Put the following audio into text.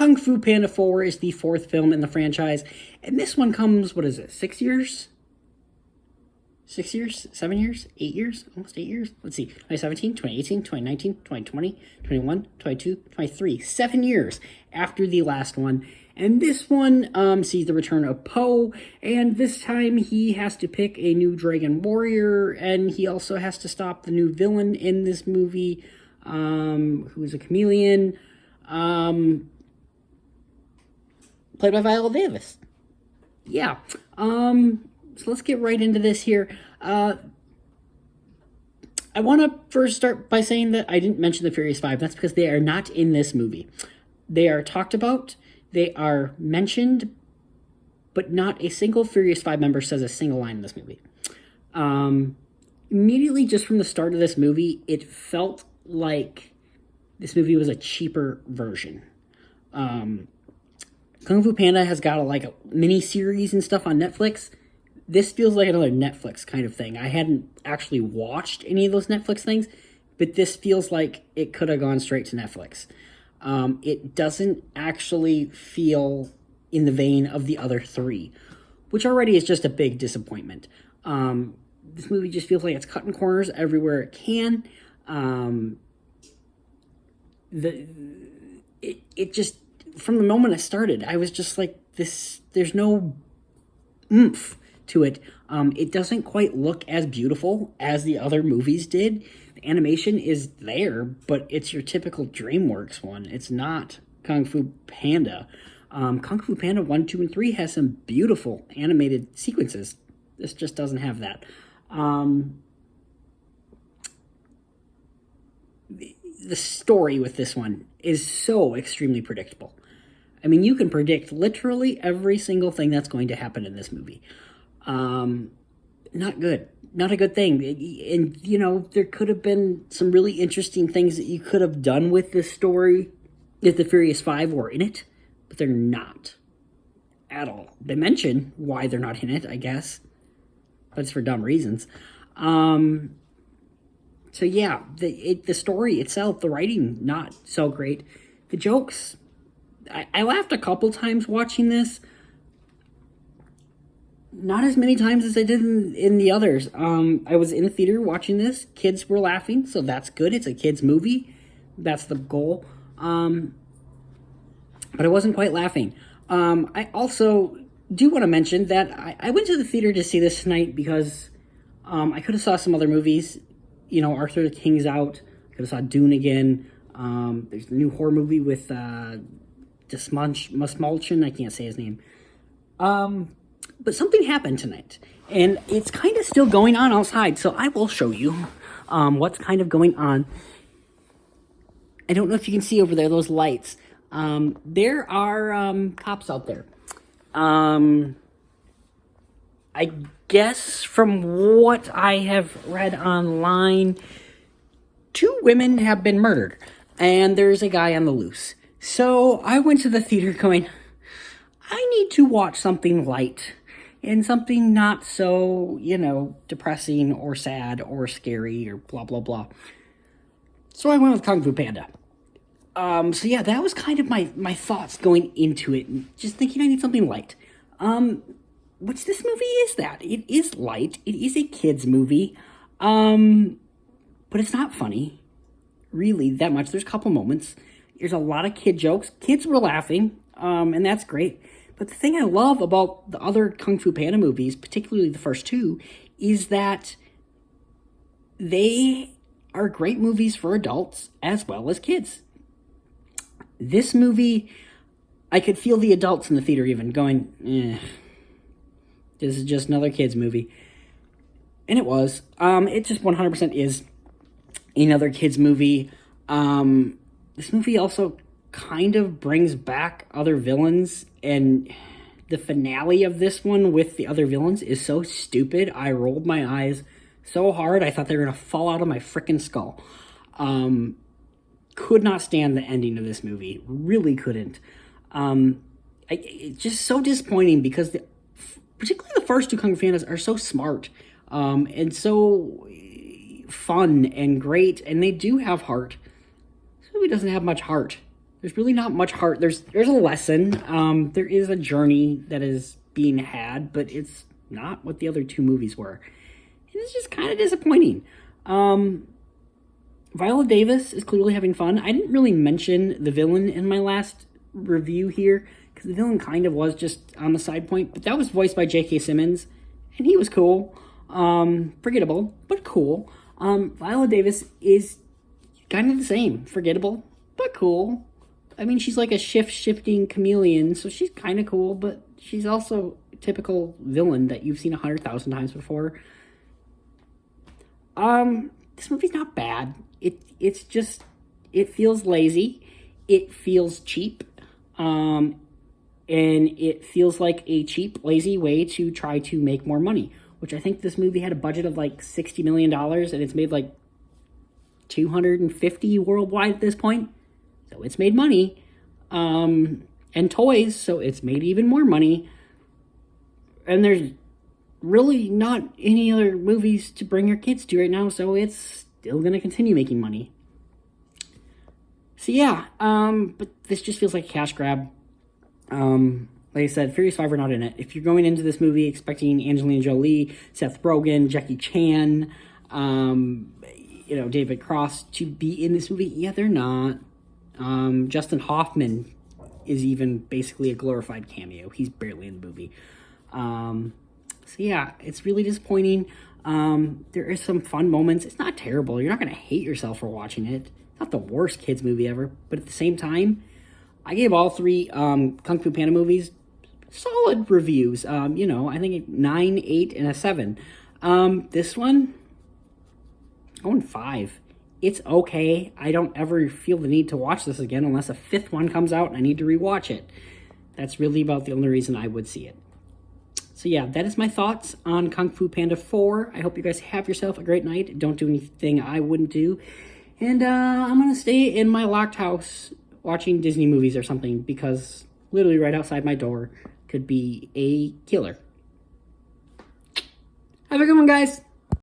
Kung Fu Panda 4 is the fourth film in the franchise, and this one comes, what is it, 6 years? 6 years? 7 years? 8 years? Almost 8 years? Let's see, 2017, 2018, 2019, 2020, 21, 22, 23. 7 years after the last one. And this one sees the return of Po, and this time he has to pick a new Dragon Warrior, and he also has to stop the new villain in this movie, who is a chameleon, played by Viola Davis. Yeah. So let's get right into this here. I want to first start by saying that I didn't mention the Furious Five. That's because they are not in this movie. They are talked about, they are mentioned, but not a single Furious Five member says a single line in this movie. Immediately, just from the start of this movie, it felt like this movie was a cheaper version. Kung Fu Panda has got a mini series and stuff on Netflix. This feels like another Netflix kind of thing. I hadn't actually watched any of those Netflix things, but this feels like it could have gone straight to Netflix. It doesn't actually feel in the vein of the other three, which already is just a big disappointment. This movie just feels like it's cutting corners everywhere it can. It just, from the moment it started, I was just like, there's no oomph to it. It doesn't quite look as beautiful as the other movies did. The animation is there, but it's your typical DreamWorks one. It's not Kung Fu Panda. Kung Fu Panda 1, 2, and 3 has some beautiful animated sequences. This just doesn't have that. The story with this one is so extremely predictable. I mean, you can predict literally every single thing that's going to happen in this movie. Not good. Not a good thing. And, you know, there could have been some really interesting things that you could have done with this story if the Furious Five were in it, but they're not at all. They mention why they're not in it, I guess, but it's for dumb reasons. So yeah, the story itself, the writing, not so great. The jokes, I laughed a couple times watching this. Not as many times as I did in the others. I was in a theater watching this. Kids were laughing, so that's good. It's a kids' movie. That's the goal. But I wasn't quite laughing. I also do want to mention that I went to the theater to see this tonight because I could have saw some other movies. You know, Arthur the King's out. I could have saw Dune again. There's a new horror movie with Musmulchin. I can't say his name. But something happened tonight, and it's kind of still going on outside, so I will show you what's kind of going on. I don't know if you can see over there, those lights. There are cops out there. I guess from what I have read online, 2 women have been murdered, and there's a guy on the loose. So I went to the theater going, I need to watch something light and something not so, you know, depressing or sad or scary or blah, blah, blah. So I went with Kung Fu Panda. So yeah, that was kind of my thoughts going into it. Just thinking I need something light. Which this movie is that. It is light. It is a kid's movie. But it's not funny, really, that much. There's a couple moments. There's a lot of kid jokes. Kids were laughing, and that's great. But the thing I love about the other Kung Fu Panda movies, particularly the first 2, is that they are great movies for adults as well as kids. This movie, I could feel the adults in the theater even going, this is just another kid's movie. And it was. It just 100% is another kid's movie. This movie also kind of brings back other villains, and the finale of this one with the other villains is so stupid. I rolled my eyes so hard I thought they were going to fall out of my freaking skull. Could not stand the ending of this movie. Really couldn't. It's just so disappointing because particularly the first 2 Kung Fu Pandas are so smart and so fun and great, and they do have heart. This movie doesn't have much heart There's really not much heart. There's a lesson. There is a journey that is being had, but it's not what the other two movies were. And it's just kind of disappointing. Viola Davis is clearly having fun. I didn't really mention the villain in my last review here, because the villain kind of was just on the side point, but that was voiced by J.K. Simmons, and he was cool. Forgettable, but cool. Viola Davis is kind of the same. Forgettable, but cool. I mean, she's like a shifting chameleon, so she's kind of cool, but she's also a typical villain that you've seen 100,000 times before. This movie's not bad. It's just, it feels lazy. It feels cheap. And it feels like a cheap, lazy way to try to make more money, which I think this movie had a budget of like $60 million, and it's made like 250 worldwide at this point. So it's made money. And toys, so it's made even more money. And there's really not any other movies to bring your kids to right now, so it's still going to continue making money. So yeah, but this just feels like a cash grab. Like I said, Furious 5 are not in it. If you're going into this movie expecting Angelina Jolie, Seth Rogen, Jackie Chan, David Cross to be in this movie, yeah, they're not. Justin Hoffman is even basically a glorified cameo. He's barely in the movie. So yeah, it's really disappointing. There is some fun moments. It's not terrible. You're not going to hate yourself for watching it. It's not the worst kids movie ever. But at the same time, I gave all three Kung Fu Panda movies solid reviews. I think 9, 8, and a 7. This one, I went 5. It's okay. I don't ever feel the need to watch this again unless a 5th one comes out and I need to rewatch it. That's really about the only reason I would see it. So yeah, that is my thoughts on Kung Fu Panda 4. I hope you guys have yourself a great night. Don't do anything I wouldn't do. And I'm going to stay in my locked house watching Disney movies or something, because literally right outside my door could be a killer. Have a good one, guys.